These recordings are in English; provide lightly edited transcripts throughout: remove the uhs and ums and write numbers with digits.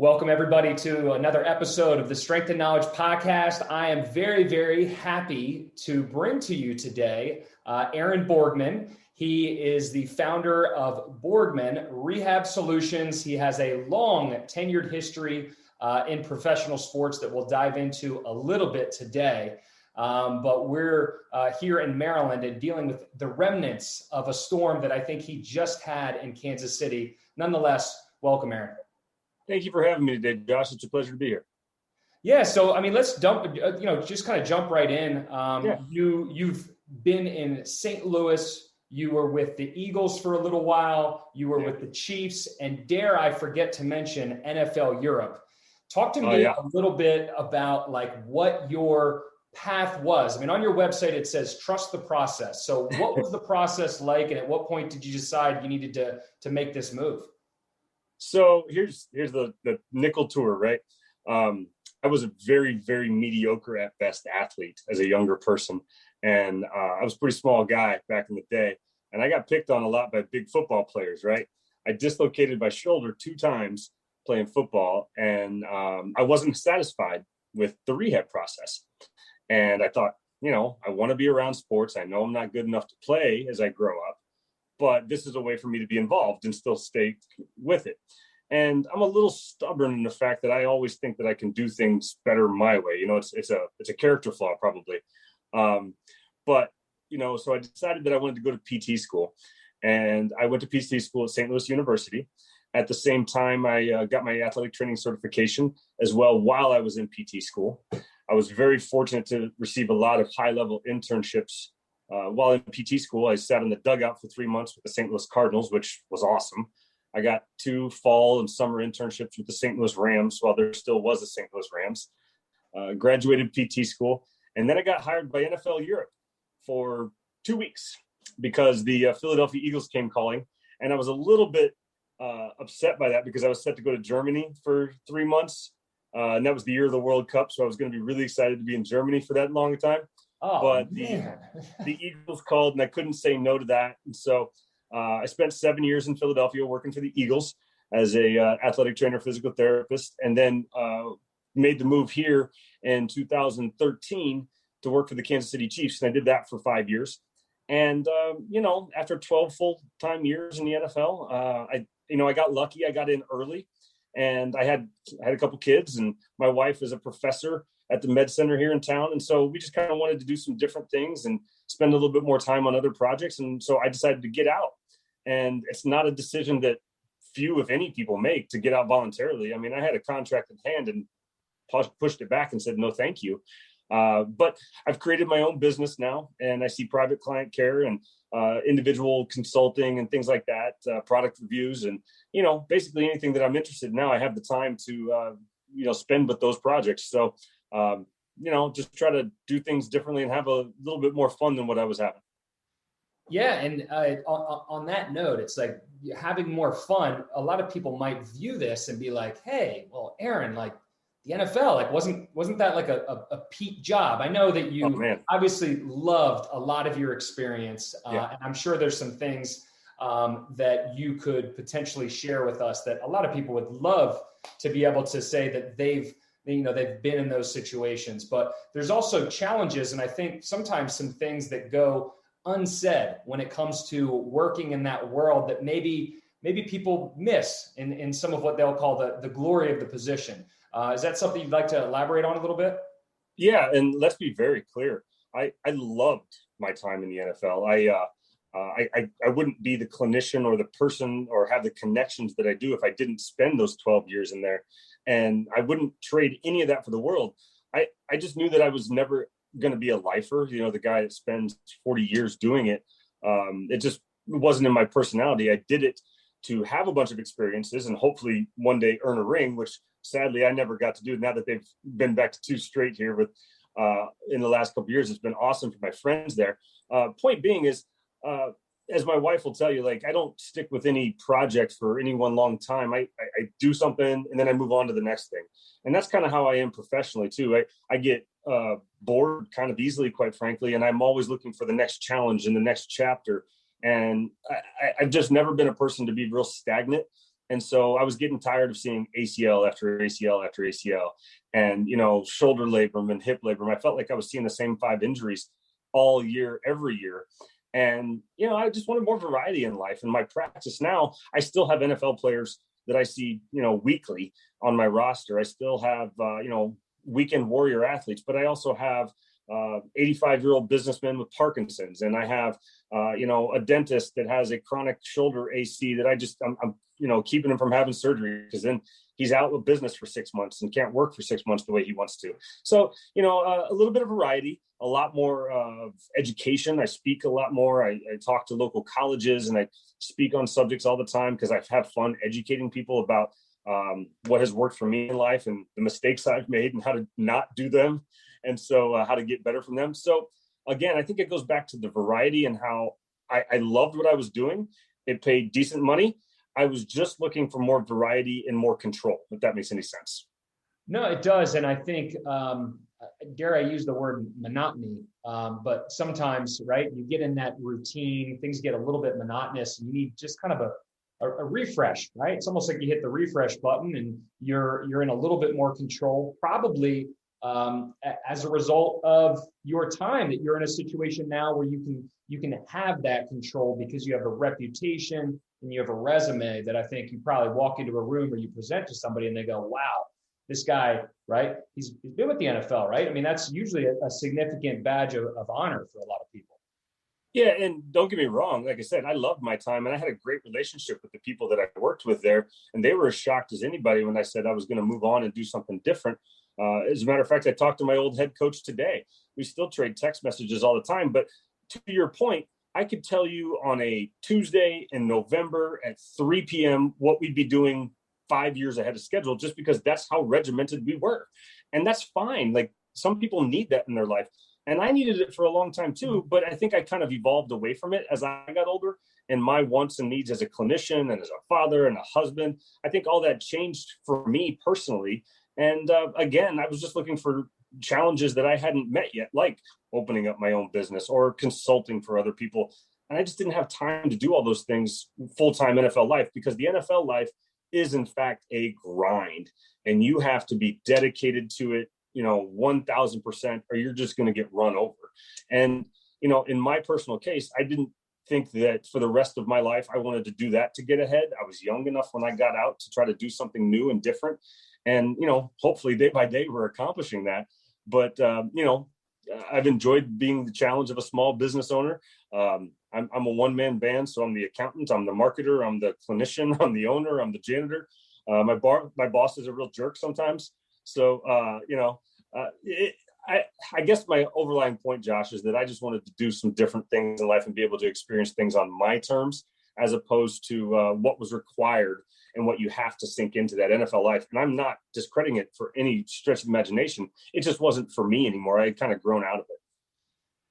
Welcome, everybody, to another episode of the Strength and Knowledge Podcast. I am very, very happy to bring to you today Aaron Borgmann. He is the founder of Borgmann Rehab Solutions. He has a long tenured history in professional sports that we'll dive into a little bit today. But we're here in Maryland and dealing with the remnants of a storm that I think he just had in Kansas City. Nonetheless, welcome, Aaron. Thank you for having me today, Josh. It's a pleasure to be here. Yeah. So, let's just kind of jump right in. You've been in St. Louis. You were with the Eagles for a little while. You were with the Chiefs, and dare I forget to mention NFL Europe. Talk to me a little bit about what your path was. On your website, it says, trust the process. So what was the process like? And at what point did you decide you needed to make this move? So here's the nickel tour, right? I was a very, very mediocre at best athlete as a younger person. And I was a pretty small guy back in the day. And I got picked on a lot by big football players, right? I dislocated my shoulder 2 times playing football. And I wasn't satisfied with the rehab process. And I thought, I want to be around sports. I know I'm not good enough to play as I grow up, but this is a way for me to be involved and still stay with it. And I'm a little stubborn in the fact that I always think that I can do things better my way. It's a character flaw probably. So I decided that I wanted to go to PT school, and I went to PT school at St. Louis University. At the same time, I got my athletic training certification as well while I was in PT school. I was very fortunate to receive a lot of high-level internships. While in PT school, I sat in the dugout for 3 months with the St. Louis Cardinals, which was awesome. I got 2 fall and summer internships with the St. Louis Rams while there still was a St. Louis Rams. Graduated PT school, and then I got hired by NFL Europe for 2 weeks because the Philadelphia Eagles came calling, and I was a little bit upset by that because I was set to go to Germany for 3 months, and that was the year of the World Cup, so I was going to be really excited to be in Germany for that long time. But the Eagles called, and I couldn't say no to that. And so I spent 7 years in Philadelphia working for the Eagles as a athletic trainer, physical therapist, and then made the move here in 2013 to work for the Kansas City Chiefs. And I did that for 5 years. And, after 12 full-time years in the NFL, I got lucky. I got in early, and I had a couple kids, and my wife is a professor at the med center here in town. And so we just kind of wanted to do some different things and spend a little bit more time on other projects. And so I decided to get out. And it's not a decision that few, if any, people make to get out voluntarily. I had a contract in hand and pushed it back and said, no, thank you. But I've created my own business now, and I see private client care and individual consulting and things like that, product reviews, and, basically anything that I'm interested in now, I have the time to, spend with those projects. So, just try to do things differently and have a little bit more fun than what I was having. Yeah. And on that note, it's like having more fun. A lot of people might view this and be like, hey, well, Aaron, the NFL, wasn't that like a peak job? I know that you obviously loved a lot of your experience. And I'm sure there's some things that you could potentially share with us that a lot of people would love to be able to say that they've been in those situations. But there's also challenges, and I think sometimes some things that go unsaid when it comes to working in that world that maybe people miss in some of what they'll call the glory of the position. Is that something you'd like to elaborate on a little bit? Yeah, and let's be very clear. I loved my time in the NFL. I wouldn't be the clinician or the person or have the connections that I do if I didn't spend those 12 years in there. And I wouldn't trade any of that for the world. I just knew that I was never going to be a lifer, the guy that spends 40 years doing it. It just wasn't in my personality. I did it to have a bunch of experiences and hopefully one day earn a ring, which sadly I never got to do. Now that they've been back to 2 straight here with in the last couple of years, it's been awesome for my friends there. Point being is, as my wife will tell you, I don't stick with any project for any one long time. I do something and then I move on to the next thing. And that's kind of how I am professionally too. I get bored kind of easily, quite frankly, and I'm always looking for the next challenge and the next chapter. And I've just never been a person to be real stagnant. And so I was getting tired of seeing ACL after ACL after ACL and, shoulder labrum and hip labrum. I felt like I was seeing the same 5 injuries all year, every year. And, I just wanted more variety in life. In my practice now, I still have NFL players that I see, weekly on my roster. I still have, weekend warrior athletes, but I also have 85-year-old businessmen with Parkinson's. And I have, a dentist that has a chronic shoulder AC that I'm keeping him from having surgery, because then he's out of business for 6 months and can't work for 6 months the way he wants to. So, a little bit of variety, a lot more of education. I speak a lot more. I talk to local colleges and I speak on subjects all the time because I have fun educating people about what has worked for me in life and the mistakes I've made and how to not do them. And so how to get better from them. So again, I think it goes back to the variety and how I loved what I was doing. It paid decent money. I was just looking for more variety and more control, if that makes any sense. No, it does. And I think, dare I use the word monotony, but sometimes, right, you get in that routine, things get a little bit monotonous, and you need just kind of a refresh, right? It's almost like you hit the refresh button and you're in a little bit more control, probably as a result of your time, that you're in a situation now where you can have that control because you have a reputation and you have a resume that I think you probably walk into a room or you present to somebody and they go, wow, this guy, right? He's been with the NFL, right? I mean, that's usually a significant badge of honor for a lot of people. Yeah, and don't get me wrong. Like I said, I loved my time, and I had a great relationship with the people that I worked with there, and they were as shocked as anybody when I said I was going to move on and do something different. As a matter of fact, I talked to my old head coach today. We still trade text messages all the time, but to your point, I could tell you on a Tuesday in November at 3 p.m. what we'd be doing 5 years ahead of schedule, just because that's how regimented we were. And that's fine. Like, some people need that in their life. And I needed it for a long time too, but I think I kind of evolved away from it as I got older, and my wants and needs as a clinician and as a father and a husband, I think all that changed for me personally. And again, I was just looking for challenges that I hadn't met yet, like opening up my own business or consulting for other people. And I just didn't have time to do all those things full-time NFL life, because the NFL life is in fact a grind, and you have to be dedicated to it 1,000%, or you're just going to get run over. And, in my personal case, I didn't think that for the rest of my life, I wanted to do that to get ahead. I was young enough when I got out to try to do something new and different. And, hopefully day by day, we're accomplishing that. But, I've enjoyed being the challenge of a small business owner. I'm a one-man band, so I'm the accountant, I'm the marketer, I'm the clinician, I'm the owner, I'm the janitor. My boss is a real jerk sometimes. So, I guess my overlying point, Josh, is that I just wanted to do some different things in life and be able to experience things on my terms, as opposed to what was required and what you have to sink into that NFL life. And I'm not discrediting it for any stretch of imagination. It just wasn't for me anymore. I had kind of grown out of it.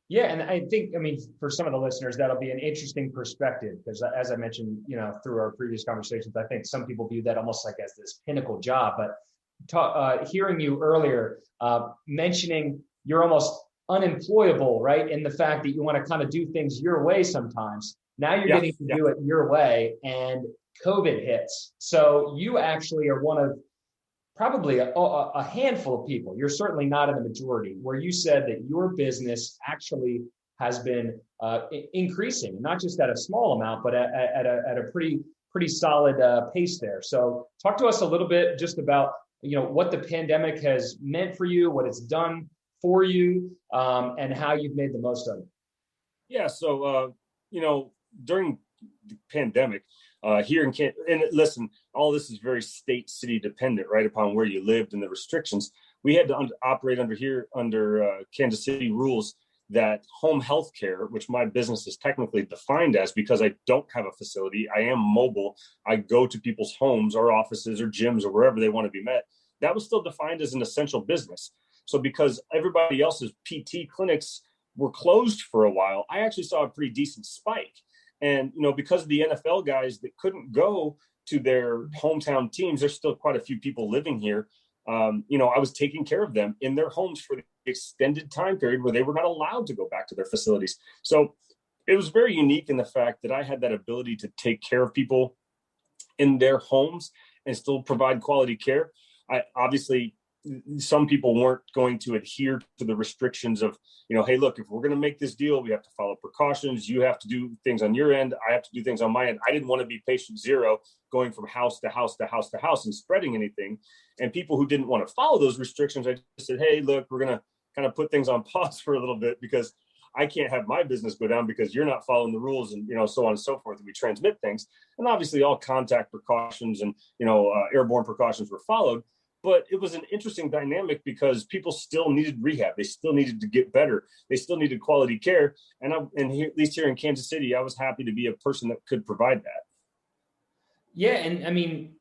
Yeah, and I think, for some of the listeners, that'll be an interesting perspective, because as I mentioned, through our previous conversations, I think some people view that almost like as this pinnacle job. But hearing you earlier mentioning you're almost unemployable, right? In the fact that you want to kind of do things your way sometimes. Now you're getting to do it your way, and COVID hits. So you actually are one of probably a handful of people, you're certainly not in the majority, where you said that your business actually has been increasing, not just at a small amount, but at a pretty solid pace there. So talk to us a little bit just about what the pandemic has meant for you, what it's done for you, and how you've made the most of it. Yeah. So, during the pandemic here in Kansas, and listen, all this is very state city dependent, right, upon where you lived and the restrictions. We had to operate under Kansas City rules that home health care, which my business is technically defined as, because I don't have a facility, I am mobile, I go to people's homes or offices or gyms or wherever they want to be met, that was still defined as an essential business. So because everybody else's PT clinics were closed for a while, I actually saw a pretty decent spike. And, because of the NFL guys that couldn't go to their hometown teams, there's still quite a few people living here. I was taking care of them in their homes for the extended time period where they were not allowed to go back to their facilities. So it was very unique in the fact that I had that ability to take care of people in their homes and still provide quality care. Obviously, some people weren't going to adhere to the restrictions of, hey, look, if we're going to make this deal, we have to follow precautions. You have to do things on your end. I have to do things on my end. I didn't want to be patient zero going from house to house to house to house and spreading anything. And people who didn't want to follow those restrictions, I just said, hey, look, we're going to kind of put things on pause for a little bit because I can't have my business go down because you're not following the rules and, so on and so forth. And we transmit things. And obviously all contact precautions and, airborne precautions were followed. But it was an interesting dynamic because people still needed rehab. They still needed to get better. They still needed quality care. And here, at least here in Kansas City, I was happy to be a person that could provide that. Yeah. And I mean,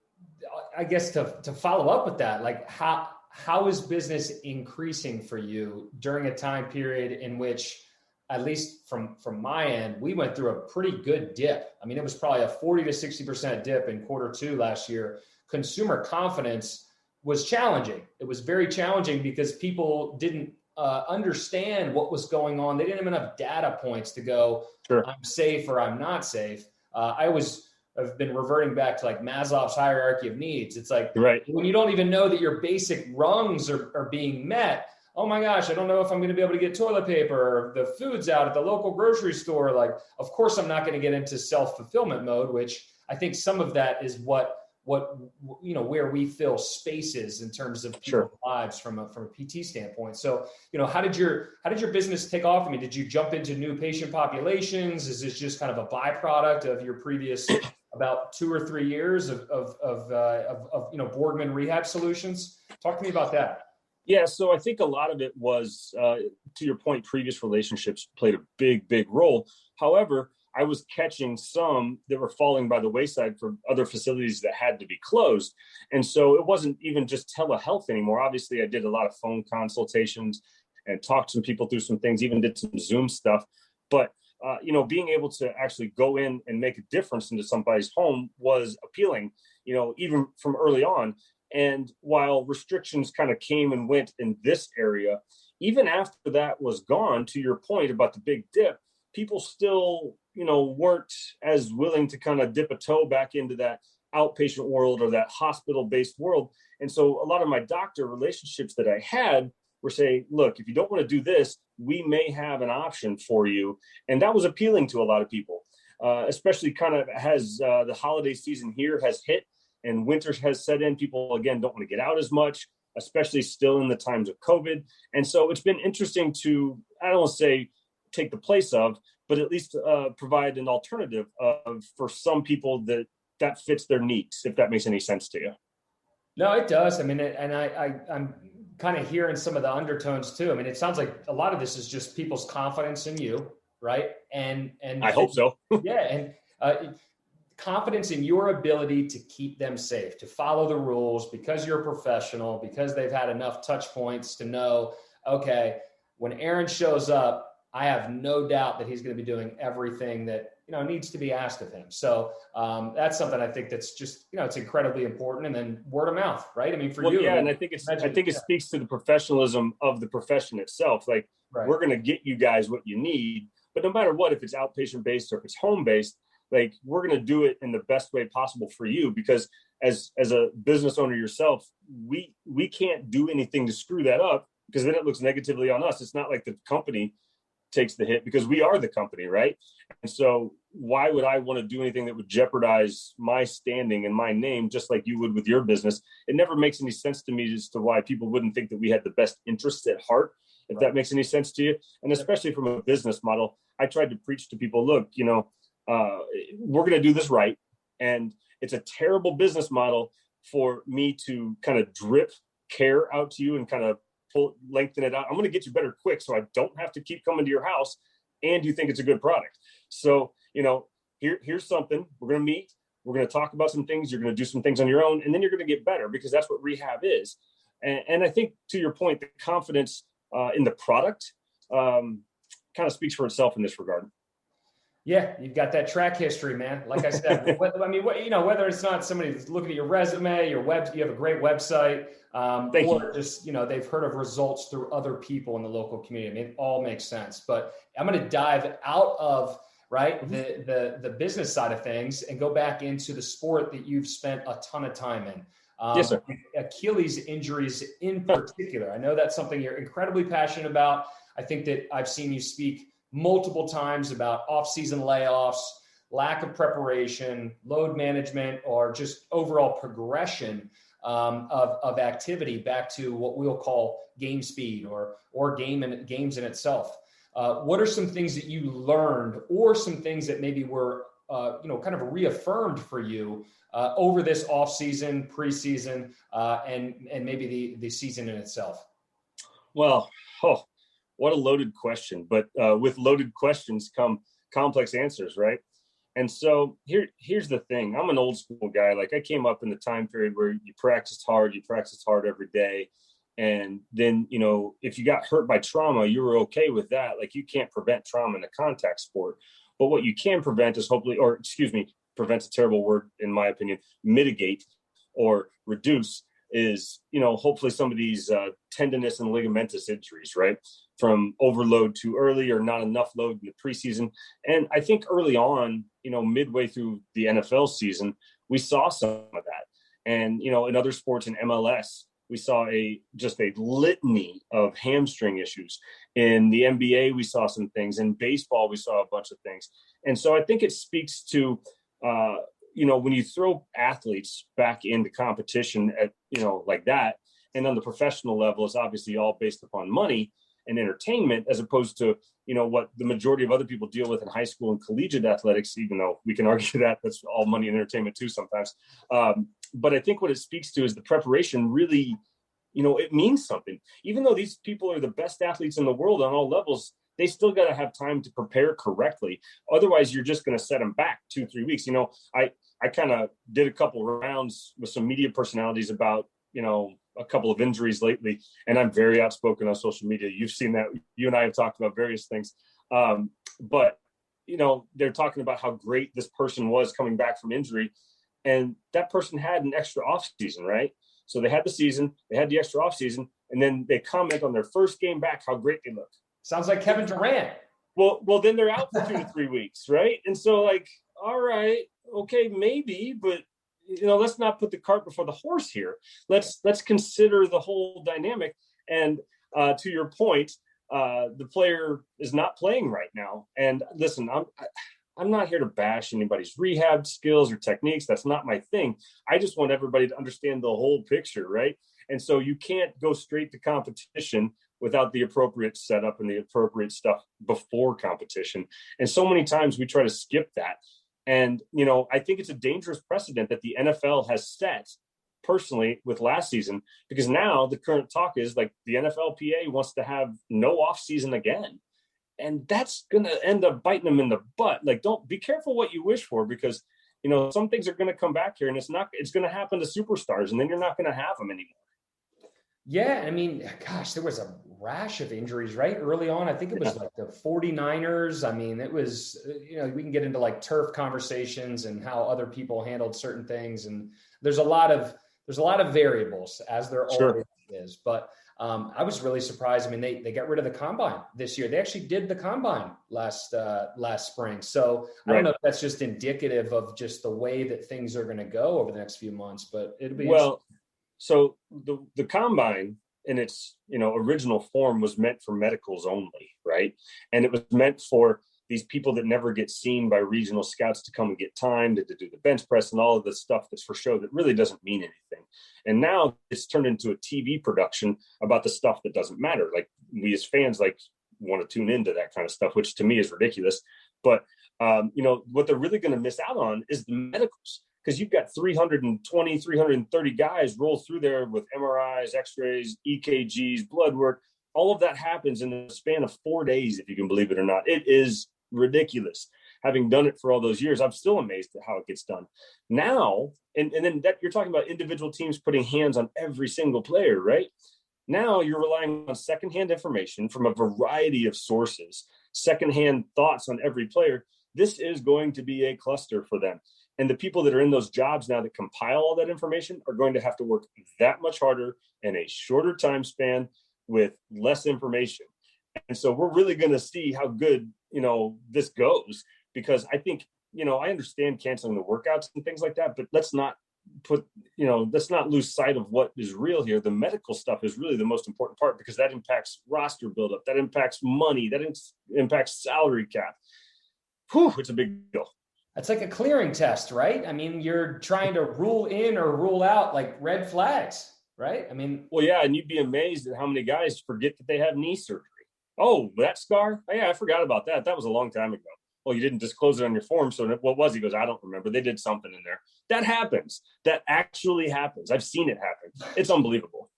I guess to follow up with that, like how is business increasing for you during a time period in which, at least from my end, we went through a pretty good dip. I mean, it was probably a 40 to 60% dip in Q2 last year. Consumer confidence was challenging. It was very challenging because people didn't understand what was going on. They didn't have enough data points to go, sure, I'm safe or I'm not safe. I've been reverting back to like Maslow's hierarchy of needs. It's like, right, when you don't even know that your basic rungs are being met. Oh my gosh, I don't know if I'm going to be able to get toilet paper or the food's out at the local grocery store. Like, of course, I'm not going to get into self-fulfillment mode, which I think some of that is what where we fill spaces in terms of people's lives from a PT standpoint. So, how did your business take off? I mean, did you jump into new patient populations? Is this just kind of a byproduct of your previous about 2 or 3 years of Borgmann Rehab Solutions? Talk to me about that. Yeah, so I think a lot of it was, to your point, previous relationships played a big role. However, I was catching some that were falling by the wayside for other facilities that had to be closed. And so it wasn't even just telehealth anymore. Obviously, I did a lot of phone consultations and talked to some people through some things, even did some Zoom stuff. But, being able to actually go in and make a difference into somebody's home was appealing, even from early on. And while restrictions kind of came and went in this area, even after that was gone, to your point about the big dip, people still, weren't as willing to kind of dip a toe back into that outpatient world or that hospital-based world. And so a lot of my doctor relationships that I had were saying, look, if you don't want to do this, we may have an option for you. And that was appealing to a lot of people, especially kind of as the holiday season here has hit and winter has set in. People, again, don't want to get out as much, especially still in the times of COVID. And so it's been interesting to, I don't want to say take the place of, but at least provide an alternative for some people that fits their needs, if that makes any sense to you. No, it does. I mean, and I'm kind of hearing some of the undertones too. I mean, it sounds like a lot of this is just people's confidence in you, right? And I hope so. Yeah, and confidence in your ability to keep them safe, to follow the rules because you're a professional, because they've had enough touch points to know, okay, when Aaron shows up, I have no doubt that he's going to be doing everything that, needs to be asked of him. So that's something I think that's just, it's incredibly important. And then word of mouth, right? I mean, for you. Yeah. And I think it speaks to the professionalism of the profession itself. Like, right, we're going to get you guys what you need, but no matter what, if it's outpatient based or if it's home based, like, we're going to do it in the best way possible for you, because as a business owner yourself, we can't do anything to screw that up, because then it looks negatively on us. It's not like the company takes the hit, because we are the company, right? And so why would I want to do anything that would jeopardize my standing and my name, just like you would with your business? It never makes any sense to me as to why people wouldn't think that we had the best interests at heart, if right, that makes any sense to you. And especially from a business model, I tried to preach to people, look, we're going to do this right. And it's a terrible business model for me to kind of drip care out to you and kind of lengthen it out. I'm going to get you better quick, so I don't have to keep coming to your house and you think it's a good product. So, here's something. We're going to meet. We're going to talk about some things. You're going to do some things on your own, and then you're going to get better, because that's what rehab is. And I think, to your point, the confidence in the product kind of speaks for itself in this regard. Yeah, you've got that track history, man. Like I said, whether it's not somebody that's looking at your resume, you have a great website, or just, they've heard of results through other people in the local community. I mean, it all makes sense. But I'm going to dive out of right? The business side of things, and go back into the sport that you've spent a ton of time in. Yes, sir. Achilles injuries in particular. I know that's something you're incredibly passionate about. I think that I've seen you speak multiple times about off-season layoffs, lack of preparation, load management, or just overall progression of activity back to what we'll call game speed or games in itself. What are some things that you learned, or some things that maybe were kind of reaffirmed for you over this off season, preseason, and maybe the season in itself? Well, what a loaded question! But with loaded questions come complex answers, right? And so here's the thing. I'm an old school guy. Like, I came up in the time period where you practiced hard every day. And then, if you got hurt by trauma, you were okay with that. Like, you can't prevent trauma in a contact sport. But what you can prevent is prevent's a terrible word in my opinion, mitigate or reduce is, hopefully some of these tendinous and ligamentous injuries, right? From overload too early or not enough load in the preseason. And I think early on, midway through the NFL season, we saw some of that. And, in other sports in MLS, we saw just a litany of hamstring issues. In the NBA, we saw some things. In baseball, we saw a bunch of things. And so I think it speaks to, when you throw athletes back into competition at, like that, and on the professional level, it's obviously all based upon money and entertainment, as opposed to, what the majority of other people deal with in high school and collegiate athletics, even though we can argue that that's all money and entertainment too sometimes. But I think what it speaks to is the preparation really, it means something. Even though these people are the best athletes in the world on all levels, they still got to have time to prepare correctly. Otherwise, you're just going to set them back 2-3 weeks. I kind of did a couple rounds with some media personalities about, a couple of injuries lately, and I'm very outspoken on social media. You've seen that. You and I have talked about various things. But they're talking about how great this person was coming back from injury. And that person had an extra off season, right? So they had the season, they had the extra off season, and then they comment on their first game back how great they look. Sounds like Kevin Durant. Well, then they're out for 2 to 3 weeks, right? And so, like, all right, okay, maybe, but let's not put the cart before the horse here. Let's consider the whole dynamic. And to your point, the player is not playing right now. And listen, I'm not here to bash anybody's rehab skills or techniques. That's not my thing. I just want everybody to understand the whole picture, right? And so you can't go straight to competition without the appropriate setup and the appropriate stuff before competition. And so many times we try to skip that. And, I think it's a dangerous precedent that the NFL has set personally with last season, because now the current talk is like the NFLPA wants to have no off season again. And that's going to end up biting them in the butt. Like, don't be careful what you wish for, because, some things are going to come back here, and it's going to happen to superstars, and then you're not going to have them anymore. Yeah. I mean, gosh, there was a rash of injuries right early on. I think it was like the 49ers. I mean, it was, we can get into like turf conversations and how other people handled certain things. And there's a lot of variables, as there always is. But I was really surprised. I mean, they got rid of the combine this year. They actually did the combine last spring. So I don't know if that's just indicative of just the way that things are going to go over the next few months, but it'll be So the combine in its original form was meant for medicals only, right? And it was meant for these people that never get seen by regional scouts to come and get time to do the bench press and all of the stuff that's for show that really doesn't mean anything. And now it's turned into a TV production about the stuff that doesn't matter. Like, we as fans want to tune into that kind of stuff, which to me is ridiculous. But what they're really going to miss out on is the medicals. Because you've got 320, 330 guys roll through there with MRIs, X-rays, EKGs, blood work. All of that happens in the span of 4 days, if you can believe it or not. It is ridiculous. Having done it for all those years, I'm still amazed at how it gets done. Now, and then that you're talking about individual teams putting hands on every single player, right? Now you're relying on secondhand information from a variety of sources, secondhand thoughts on every player. This is going to be a cluster for them. And the people that are in those jobs now that compile all that information are going to have to work that much harder in a shorter time span with less information. And so we're really going to see how good, this goes, because I think, I understand canceling the workouts and things like that, but let's not lose sight of what is real here. The medical stuff is really the most important part, because that impacts roster buildup, that impacts money, that impacts salary cap. Whew, it's a big deal. It's like a clearing test, right? I mean, you're trying to rule in or rule out like red flags, right? I mean, well, yeah, and you'd be amazed at how many guys forget that they have knee surgery. Oh, that scar? Oh, yeah, I forgot about that. That was a long time ago. Well, you didn't disclose it on your form. So what was it? He goes, I don't remember. They did something in there. That happens. That actually happens. I've seen it happen. It's unbelievable.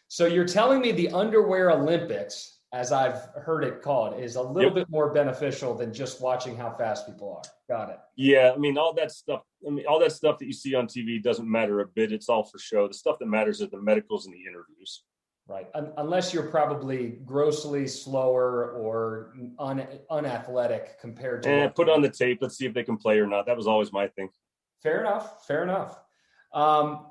So you're telling me the underwear Olympics, as I've heard it called, is a little bit more beneficial than just watching how fast people are. Got it. Yeah. I mean, all that stuff that you see on TV doesn't matter a bit. It's all for show. The stuff that matters is the medicals and the interviews. Right. Unless you're probably grossly slower or unathletic compared to put on the tape. Let's see if they can play or not. That was always my thing. Fair enough. Fair enough.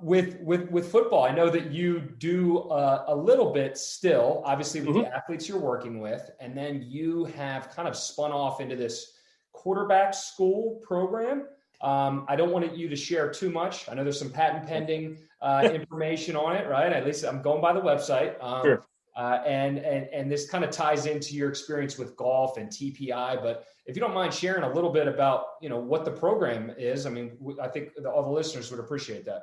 With football, I know that you do a little bit still, obviously with the athletes you're working with, and then you have kind of spun off into this quarterback school program. I don't want you to share too much. I know there's some patent pending information on it, right? At least I'm going by the website. Sure. And this kind of ties into your experience with golf and TPI. But if you don't mind sharing a little bit about, what the program is, I mean, I think all the listeners would appreciate that.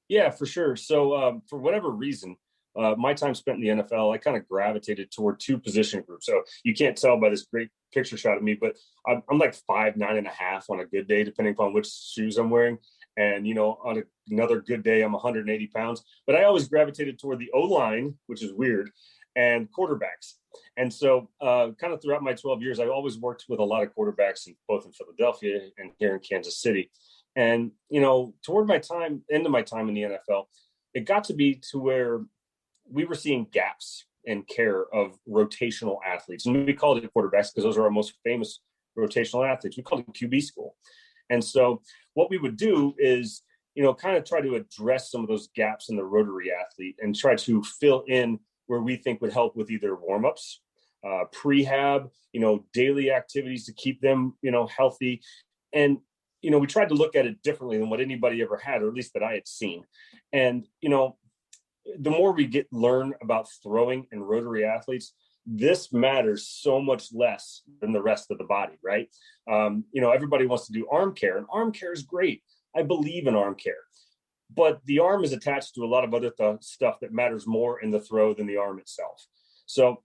Yeah, for sure. So for whatever reason, my time spent in the NFL, I kind of gravitated toward two position groups. So you can't tell by this great picture shot of me, but I'm like 5'9.5" on a good day, depending upon which shoes I'm wearing. And, on another good day, I'm 180 pounds. But I always gravitated toward the O-line, which is weird, and quarterbacks. And so kind of throughout my 12 years, I always worked with a lot of quarterbacks, both in Philadelphia and here in Kansas City. And, toward end of my time in the NFL, it got to be to where we were seeing gaps in care of rotational athletes. And we called it quarterbacks because those are our most famous rotational athletes. We called it QB school. And so what we would do is, kind of try to address some of those gaps in the rotary athlete and try to fill in where we think would help with either warm-ups, prehab, daily activities to keep them, healthy. And, we tried to look at it differently than what anybody ever had, or at least that I had seen. And, the more we learn about throwing and rotary athletes, this matters so much less than the rest of the body, right? Everybody wants to do arm care, and arm care is great. I believe in arm care, but the arm is attached to a lot of other stuff that matters more in the throw than the arm itself. So,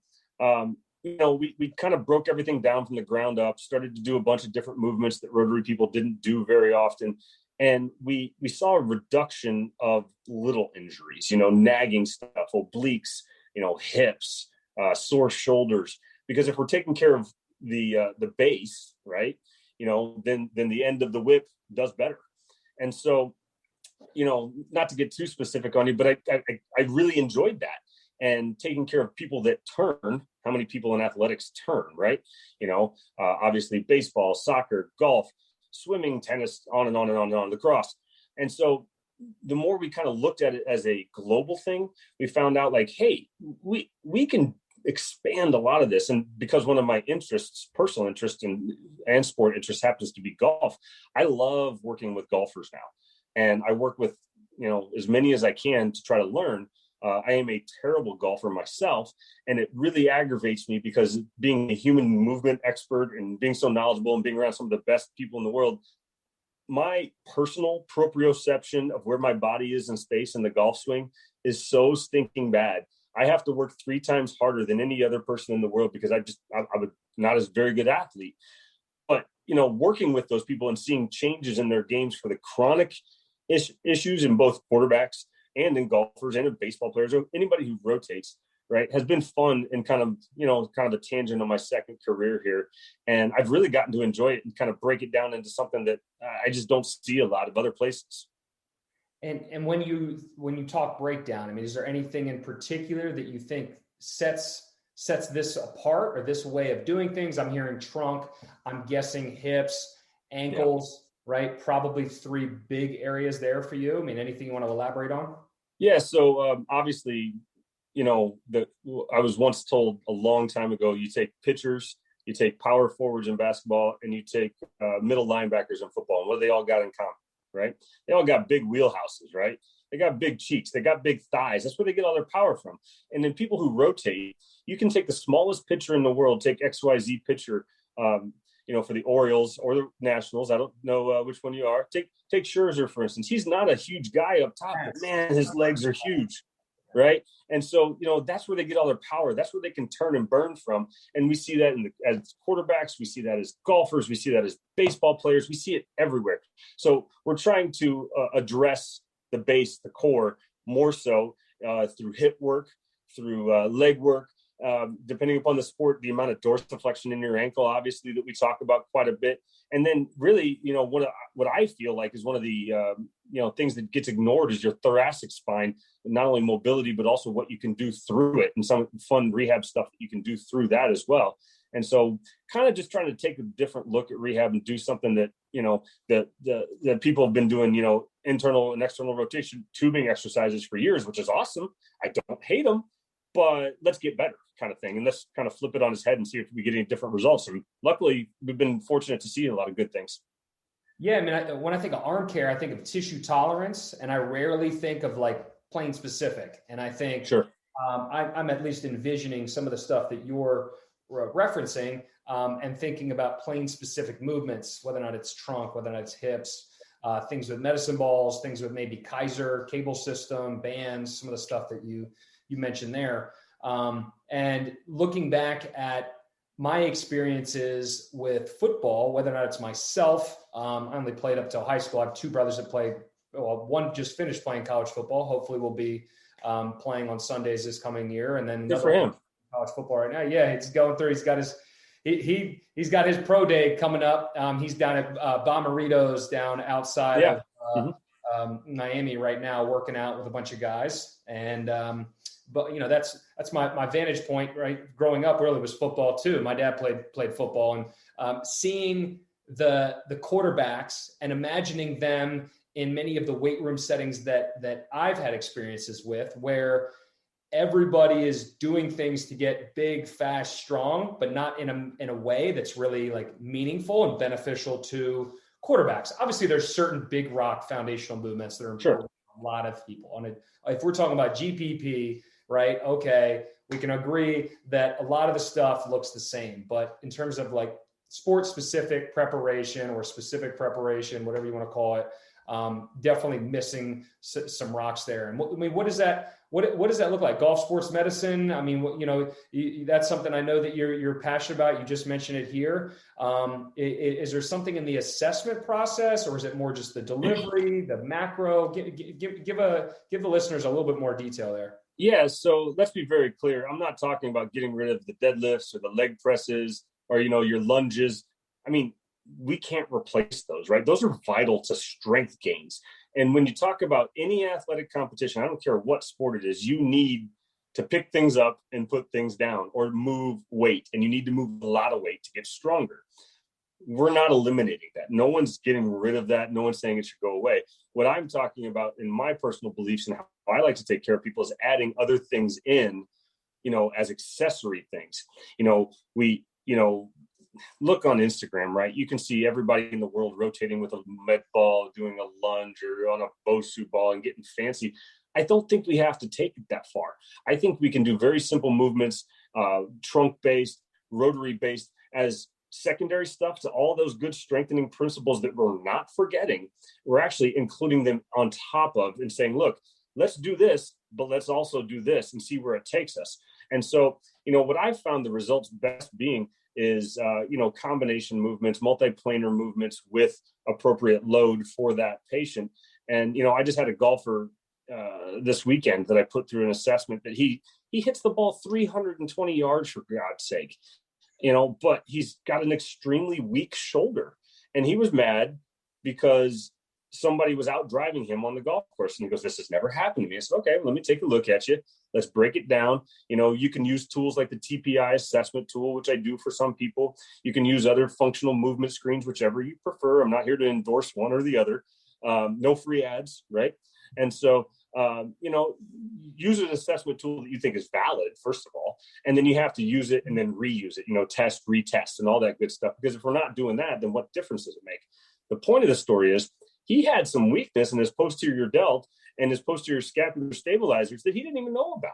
we kind of broke everything down from the ground up, started to do a bunch of different movements that rotary people didn't do very often. And we saw a reduction of little injuries, nagging stuff, obliques, hips, sore shoulders. Because if we're taking care of the base, right, then the end of the whip does better. And so, not to get too specific on you, but I really enjoyed that. And taking care of people that turn, how many people in athletics turn, right? Obviously baseball, soccer, golf, swimming, tennis, on and on and on and on, lacrosse. And so the more we kind of looked at it as a global thing, we found out like, hey, we can expand a lot of this. And because one of my personal interests and sport interests happens to be golf, I love working with golfers now. And I work with, as many as I can to try to learn. I am a terrible golfer myself, and it really aggravates me because being a human movement expert and being so knowledgeable and being around some of the best people in the world, my personal proprioception of where my body is in space in the golf swing is so stinking bad. I have to work 3 times harder than any other person in the world because I'm not as very good athlete. But, working with those people and seeing changes in their games for the chronic issues in both quarterbacks and in golfers and in baseball players or anybody who rotates, right, has been fun and kind of a tangent on my second career here. And I've really gotten to enjoy it and kind of break it down into something that I just don't see a lot of other places. And when you talk breakdown, I mean, is there anything in particular that you think sets this apart or this way of doing things? I'm hearing trunk, I'm guessing hips, ankles, right? Probably 3 big areas there for you. I mean, anything you want to elaborate on? Yeah. So obviously, I was once told a long time ago, you take pitchers, you take power forwards in basketball, and you take middle linebackers in football. And what do they all got in common, right? They all got big wheelhouses, right? They got big cheeks. They got big thighs. That's where they get all their power from. And then people who rotate, you can take the smallest pitcher in the world, take XYZ pitcher, for the Orioles or the Nationals. I don't know which one you are. Take Scherzer, for instance. He's not a huge guy up top, but man, his legs are huge, right? And so, that's where they get all their power. That's where they can turn and burn from. And we see that as quarterbacks. We see that as golfers. We see that as baseball players. We see it everywhere. So we're trying to address the base, the core, more so through hip work, through leg work, depending upon the sport, the amount of dorsiflexion in your ankle, obviously, that we talk about quite a bit. And then really, what I feel like is one of the, things that gets ignored is your thoracic spine, not only mobility, but also what you can do through it and some fun rehab stuff that you can do through that as well. And so kind of just trying to take a different look at rehab and do something that, that people have been doing, internal and external rotation tubing exercises for years, which is awesome. I don't hate them, but let's get better kind of thing. And let's kind of flip it on his head and see if we get any different results. And luckily we've been fortunate to see a lot of good things. Yeah. I mean, when I think of arm care, I think of tissue tolerance, and I rarely think of like plane specific. And I think sure. I'm at least envisioning some of the stuff that you're referencing and thinking about plane specific movements, whether or not it's trunk, whether or not it's hips, things with medicine balls, things with maybe Kaiser cable system, bands, some of the stuff that you mentioned there. And looking back at my experiences with football, whether or not it's myself, I only played up till high school. I have two brothers that played. Well, one just finished playing college football. Hopefully will be playing on Sundays this coming year. And then good for him. College football right now. Yeah, he's going through. He's got his pro day coming up. He's down at Bomberitos down outside of Miami right now, working out with a bunch of guys. And but that's my vantage point, right? Growing up really was football too. My dad played football, and seeing the quarterbacks and imagining them in many of the weight room settings that I've had experiences with, where everybody is doing things to get big, fast, strong, but not in a way that's really like meaningful and beneficial to quarterbacks. Obviously, there's certain big rock foundational movements that are important to a lot of people. And if we're talking about GPP, right? Okay, we can agree that a lot of the stuff looks the same, but in terms of like sports specific preparation or specific preparation, whatever you want to call it, definitely missing some rocks there. And what does that look like? Golf sports medicine. I mean, that's something I know that you're passionate about. You just mentioned it here. Is there something in the assessment process, or is it more just the delivery, the macro? Give the listeners a little bit more detail there. Yeah. So let's be very clear. I'm not talking about getting rid of the deadlifts or the leg presses or, your lunges. I mean, we can't replace those, right? Those are vital to strength gains. And when you talk about any athletic competition, I don't care what sport it is, you need to pick things up and put things down or move weight. And you need to move a lot of weight to get stronger. We're not eliminating that. No one's getting rid of that. No one's saying it should go away. What I'm talking about in my personal beliefs and how I like to take care of people is adding other things in, as accessory things. We look on Instagram, right? You can see everybody in the world rotating with a med ball, doing a lunge or on a Bosu ball and getting fancy. I don't think we have to take it that far. I think we can do very simple movements, trunk-based, rotary-based, as secondary stuff to all those good strengthening principles that we're not forgetting. We're actually including them on top of and saying, look, let's do this, but let's also do this and see where it takes us. And so, what I've found the results best being is, combination movements, multiplanar movements with appropriate load for that patient. And, I just had a golfer this weekend that I put through an assessment that he hits the ball 320 yards, for God's sake, but he's got an extremely weak shoulder. And he was mad because somebody was out driving him on the golf course. And he goes, this has never happened to me. I said, okay, let me take a look at you. Let's break it down. You can use tools like the TPI assessment tool, which I do for some people. You can use other functional movement screens, whichever you prefer. I'm not here to endorse one or the other. No free ads, right? And so, use an assessment tool that you think is valid, first of all, And then you have to use it and then reuse it, test, retest, and all that good stuff. Because if we're not doing that, then what difference does it make? The point of the story is he had some weakness in his posterior delt and his posterior scapular stabilizers that he didn't even know about.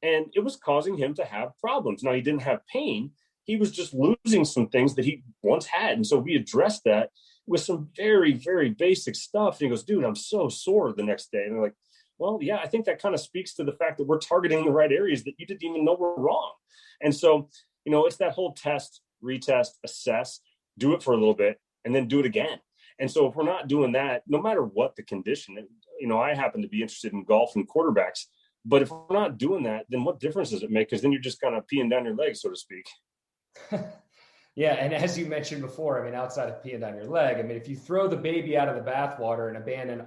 And it was causing him to have problems. Now, he didn't have pain. He was just losing some things that he once had. And so we addressed that with some very, very basic stuff. And he goes, dude, I'm so sore the next day. And they're like, well, yeah, I think that kind of speaks to the fact that we're targeting the right areas that you didn't even know were wrong. And so, it's that whole test, retest, assess, do it for a little bit, and then do it again. And so if we're not doing that, no matter what the condition, I happen to be interested in golf and quarterbacks, but if we're not doing that, then what difference does it make? Because then you're just kind of peeing down your leg, so to speak. Yeah. And as you mentioned before, outside of peeing down your leg, if you throw the baby out of the bathwater and abandon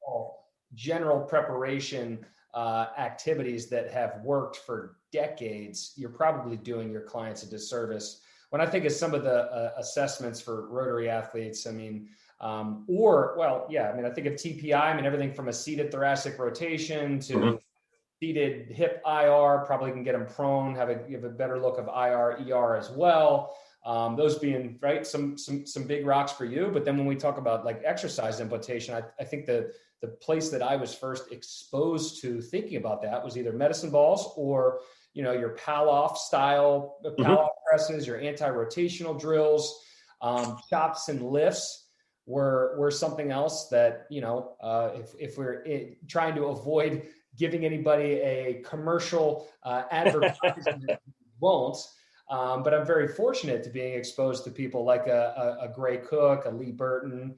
all general preparation activities that have worked for decades, you're probably doing your clients a disservice. When I think of some of the assessments for rotary athletes, I think of TPI, everything from a seated thoracic rotation to seated hip IR, probably can get them prone, give a better look of IR, ER as well. Those being some big rocks for you. But then when we talk about like exercise implementation, I think the place that I was first exposed to thinking about that was either medicine balls or, your Pal-Off style Pal-Off presses, your anti-rotational drills, chops and lifts were something else that, if we're trying to avoid giving anybody a commercial advertisement, won't. But I'm very fortunate to being exposed to people like a Gray Cook, a Lee Burton,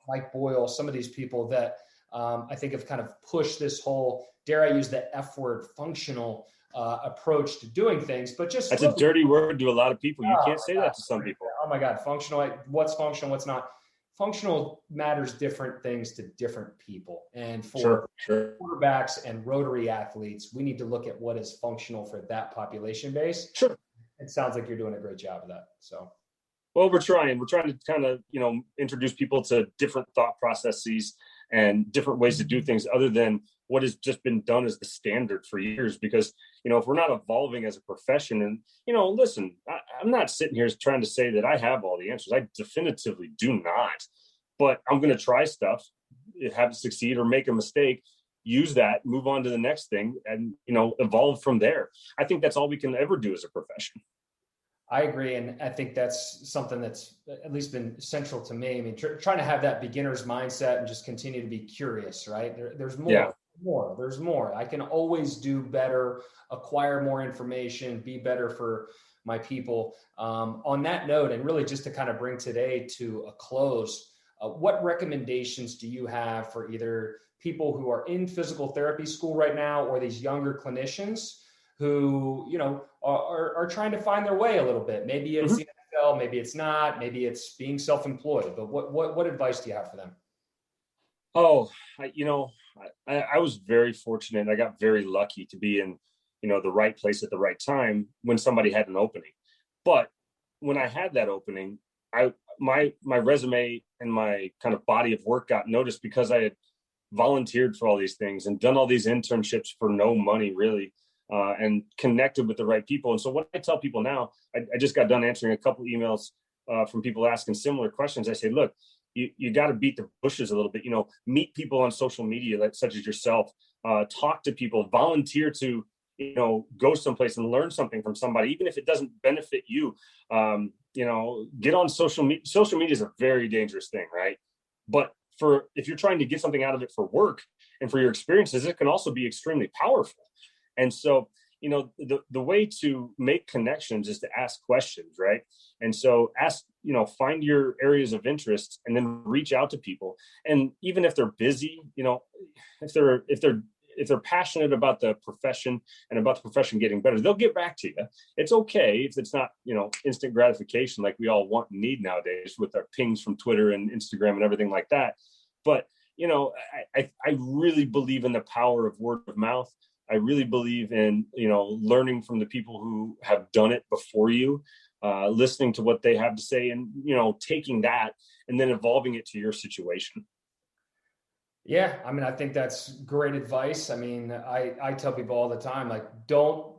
Mike Boyle, some of these people that I think have kind of pushed this whole, dare I use the F word, functional approach to doing things. But that's a dirty word to a lot of people. You can't say that to some people. Oh my God, functional, what's functional, what's not? Functional matters different things to different people. And for quarterbacks and rotary athletes, we need to look at what is functional for that population base. Sure. It sounds like you're doing a great job of that. So, well, we're trying to kind of, introduce people to different thought processes and different ways to do things other than what has just been done as the standard for years. Because, if we're not evolving as a profession and, listen, I'm not sitting here trying to say that I have all the answers. I definitively do not, but I'm going to try stuff, have it succeed or make a mistake, use that, move on to the next thing and, evolve from there. I think that's all we can ever do as a profession. I agree. And I think that's something that's at least been central to me. Trying to have that beginner's mindset and just continue to be curious, right? There's more. Yeah. There's more. I can always do better, acquire more information, be better for my people. On that note, and really just to kind of bring today to a close, what recommendations do you have for either people who are in physical therapy school right now or these younger clinicians who, are trying to find their way a little bit? Maybe it's the NFL, maybe it's not, maybe it's being self-employed, but what advice do you have for them? Oh, I was very fortunate. I got very lucky to be in, the right place at the right time when somebody had an opening. But when I had that opening, my resume and my kind of body of work got noticed because I had volunteered for all these things and done all these internships for no money really, and connected with the right people. And so what I tell people now, I just got done answering a couple emails from people asking similar questions. I say, look, you got to beat the bushes a little bit, meet people on social media, such as yourself, talk to people, volunteer to, go someplace and learn something from somebody, even if it doesn't benefit you. Get on social media. Social media is a very dangerous thing, right? But if you're trying to get something out of it for work and for your experiences, it can also be extremely powerful. And so, the way to make connections is to ask questions, right? And so find your areas of interest and then reach out to people. And even if they're busy, if they're passionate about the profession and about the profession getting better, they'll get back to you. It's okay if it's not, instant gratification like we all want and need nowadays with our pings from Twitter and Instagram and everything like that. But, I really believe in the power of word of mouth. I really believe in, learning from the people who have done it before you, listening to what they have to say and, taking that and then evolving it to your situation. Yeah. I think that's great advice. I tell people all the time, like, don't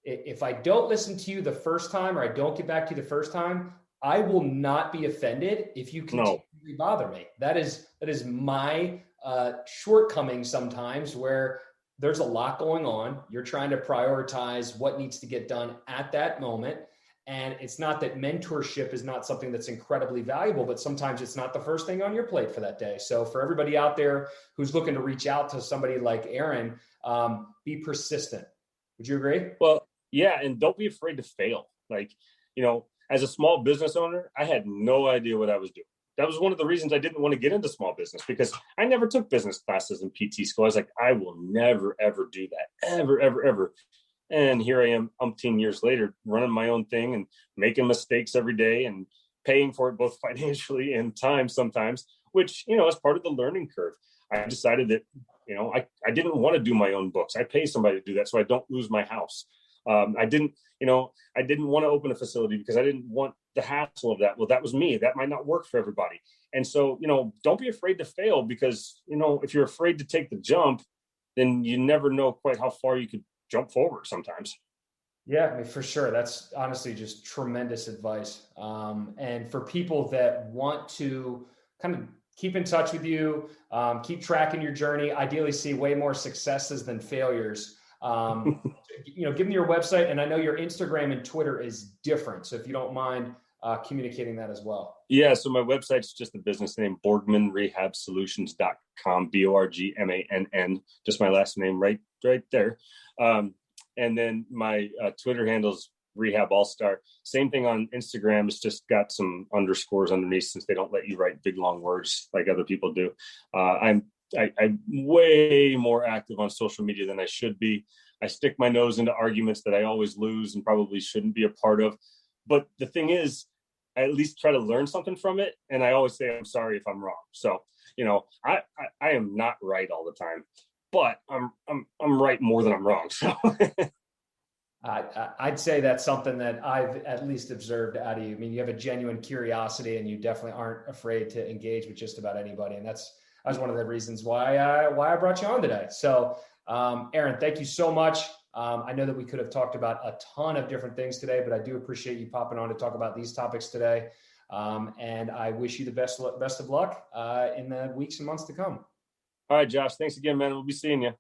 if I don't listen to you the first time, or I don't get back to you the first time, I will not be offended if you continue to bother me. That is my shortcoming sometimes, where there's a lot going on. You're trying to prioritize what needs to get done at that moment. And it's not that mentorship is not something that's incredibly valuable, but sometimes it's not the first thing on your plate for that day. So for everybody out there who's looking to reach out to somebody like Aaron, be persistent. Would you agree? Well, yeah. And don't be afraid to fail. Like, as a small business owner, I had no idea what I was doing. That was one of the reasons I didn't want to get into small business, because I never took business classes in PT school. I was like, I will never, ever do that. Ever, ever, ever. And here I am umpteen years later, running my own thing and making mistakes every day and paying for it both financially and time sometimes, which, is part of the learning curve. I decided that, I didn't want to do my own books. I pay somebody to do that so I don't lose my house. I didn't want to open a facility because I didn't want the hassle of that. Well, that was me. That might not work for everybody. And so, don't be afraid to fail, because, if you're afraid to take the jump, then you never know quite how far you could jump forward sometimes. Yeah, I mean, for sure. That's honestly just tremendous advice. And for people that want to kind of keep in touch with you, keep tracking your journey, ideally see way more successes than failures. Give them your website, and I know your Instagram and Twitter is different. So if you don't mind communicating that as well. Yeah. So my website's just the business name, BorgmannRehabSolutions.com, BORGMANN, just my last name right there. And then my Twitter handle's Rehab All-Star. Same thing on Instagram. It's just got some underscores underneath, since they don't let you write big, long words like other people do. I'm way more active on social media than I should be. I stick my nose into arguments that I always lose and probably shouldn't be a part of. But the thing is, I at least try to learn something from it. And I always say, I'm sorry if I'm wrong. So, I am not right all the time, but I'm right more than I'm wrong. So I'd say that's something that I've at least observed out of you. I mean, you have a genuine curiosity, and you definitely aren't afraid to engage with just about anybody. And that's one of the reasons why I brought you on today. So, Aaron, thank you so much. I know that we could have talked about a ton of different things today, but I do appreciate you popping on to talk about these topics today. And I wish you the best of luck in the weeks and months to come. All right, Josh. Thanks again, man. We'll be seeing you.